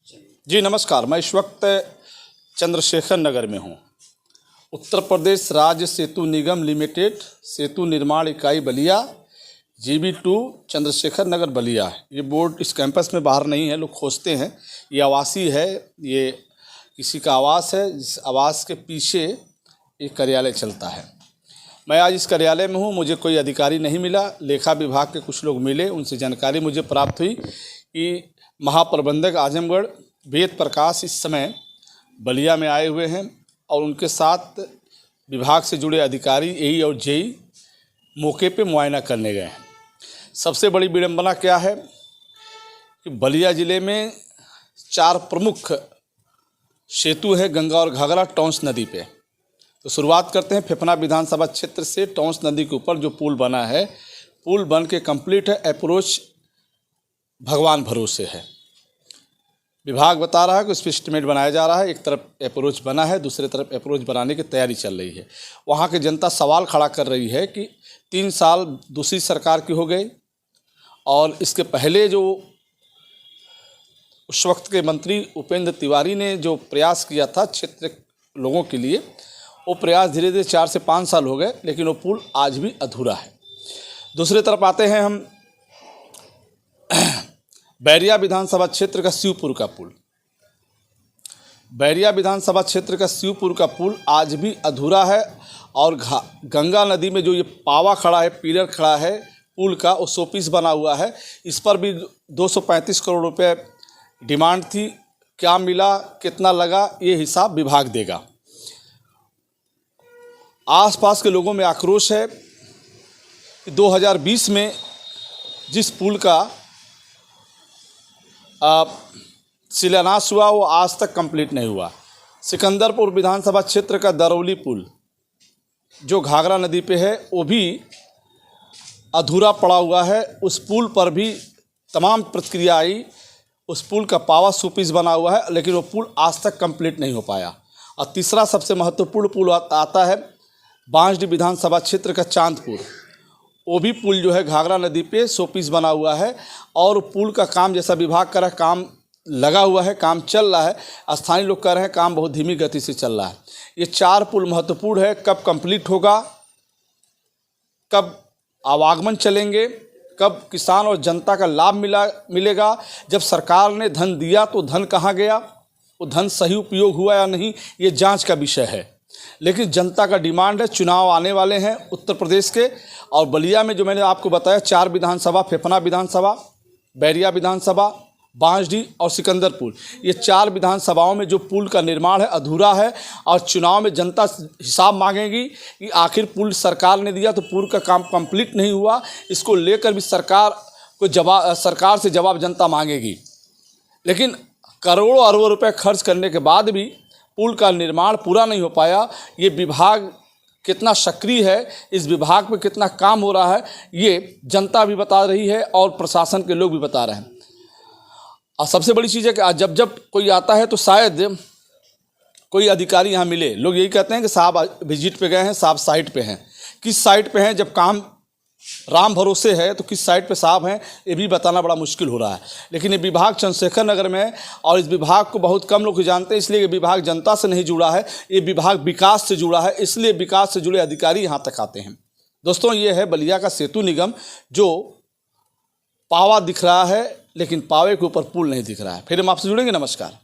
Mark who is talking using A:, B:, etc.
A: जी नमस्कार, मैं इस वक्त चंद्रशेखर नगर में हूँ। उत्तर प्रदेश राज्य सेतु निगम लिमिटेड सेतु निर्माण इकाई बलिया GB2 चंद्रशेखर नगर बलिया है। ये बोर्ड इस कैंपस में बाहर नहीं है, लोग खोजते हैं। ये आवासीय है, ये किसी का आवास है। इस आवास के पीछे एक कार्यालय चलता है। मैं आज इस कार्यालय में हूँ, मुझे कोई अधिकारी नहीं मिला। लेखा विभाग के कुछ लोग मिले, उनसे जानकारी मुझे प्राप्त हुई कि महाप्रबंधक आजमगढ़ वेद प्रकाश इस समय बलिया में आए हुए हैं और उनके साथ विभाग से जुड़े अधिकारी AE और JE मौके पे मुआयना करने गए हैं। सबसे बड़ी विडंबना क्या है कि बलिया ज़िले में 4 प्रमुख सेतु है गंगा और घाघरा टॉन्स नदी पे। तो शुरुआत करते हैं फेफना विधानसभा क्षेत्र से। टॉन्स नदी के ऊपर जो पुल बना है, पुल बन के कंप्लीट है। अप्रोच भगवान भरोसे है। विभाग बता रहा है कि उस पर एस्टीमेट बनाया जा रहा है। एक तरफ अप्रोच बना है, दूसरी तरफ अप्रोच बनाने की तैयारी चल रही है। वहाँ की जनता सवाल खड़ा कर रही है कि 3 साल दूसरी सरकार की हो गई और इसके पहले जो उस वक्त के मंत्री उपेंद्र तिवारी ने जो प्रयास किया था क्षेत्र लोगों के लिए, वो प्रयास धीरे धीरे 4 से 5 साल हो गए, लेकिन वो पुल आज भी अधूरा है। दूसरी तरफ आते हैं हम बैरिया विधानसभा क्षेत्र का शिवपुर का पुल। बैरिया विधानसभा क्षेत्र का शिवपुर का पुल आज भी अधूरा है और गंगा नदी में जो ये पावा खड़ा है, पिलर खड़ा है पुल का, वो शोपीस बना हुआ है। इस पर भी 235 करोड़ रुपए डिमांड थी। क्या मिला, कितना लगा, ये हिसाब विभाग देगा। आसपास के लोगों में आक्रोश है कि 2020 में जिस पुल का शिलान्यास हुआ वो आज तक कंप्लीट नहीं हुआ। सिकंदरपुर विधानसभा क्षेत्र का दरौली पुल जो घाघरा नदी पे है, वो भी अधूरा पड़ा हुआ है। उस पुल पर भी तमाम प्रक्रिया आई। उस पुल का पावा शोपीस बना हुआ है, लेकिन वो पुल आज तक कंप्लीट नहीं हो पाया। और तीसरा सबसे महत्वपूर्ण पुल आता है बांसडी विधानसभा क्षेत्र का चांदपुर। वो भी पुल जो है घाघरा नदी पे शोपीस बना हुआ है और पुल का काम जैसा विभाग का काम लगा हुआ है, काम चल रहा है। स्थानीय लोग कह रहे हैं काम बहुत धीमी गति से चल रहा है। ये 4 पुल महत्वपूर्ण है। कब कंप्लीट होगा, कब आवागमन चलेंगे, कब किसान और जनता का लाभ मिलेगा। जब सरकार ने धन दिया तो धन कहाँ गया, वो धन सही उपयोग हुआ या नहीं, ये जांच का विषय है। लेकिन जनता का डिमांड है। चुनाव आने वाले हैं उत्तर प्रदेश के, और बलिया में जो मैंने आपको बताया 4 विधानसभा, फेफना विधानसभा, बैरिया विधानसभा, बांसडी और सिकंदरपुर, ये 4 विधानसभाओं में जो पुल का निर्माण है अधूरा है। और चुनाव में जनता हिसाब मांगेगी कि आखिर पुल सरकार ने दिया तो पुल का काम कंप्लीट नहीं हुआ। इसको लेकर भी सरकार से जवाब जनता मांगेगी। लेकिन करोड़ों अरबों रुपए खर्च करने के बाद भी पुल का निर्माण पूरा नहीं हो पाया। ये विभाग कितना सक्रिय है, इस विभाग पे कितना काम हो रहा है, ये जनता भी बता रही है और प्रशासन के लोग भी बता रहे हैं। और सबसे बड़ी चीज़ है कि जब कोई आता है तो शायद कोई अधिकारी यहाँ मिले। लोग यही कहते हैं कि साहब विजिट पे गए हैं, साहब साइट पे हैं। किस साइट पे हैं, जब काम राम भरोसे है तो किस साइट पे साहब हैं, ये भी बताना बड़ा मुश्किल हो रहा है। लेकिन ये विभाग चंद्रशेखर नगर में है और इस विभाग को बहुत कम लोग जानते हैं, इसलिए ये विभाग जनता से नहीं जुड़ा है। ये विभाग विकास से जुड़ा है, इसलिए विकास से जुड़े अधिकारी यहाँ तक आते हैं। दोस्तों, ये है बलिया का सेतु निगम, जो पावा दिख रहा है लेकिन पावे के ऊपर पुल नहीं दिख रहा है। फिर हम आपसे जुड़ेंगे। नमस्कार।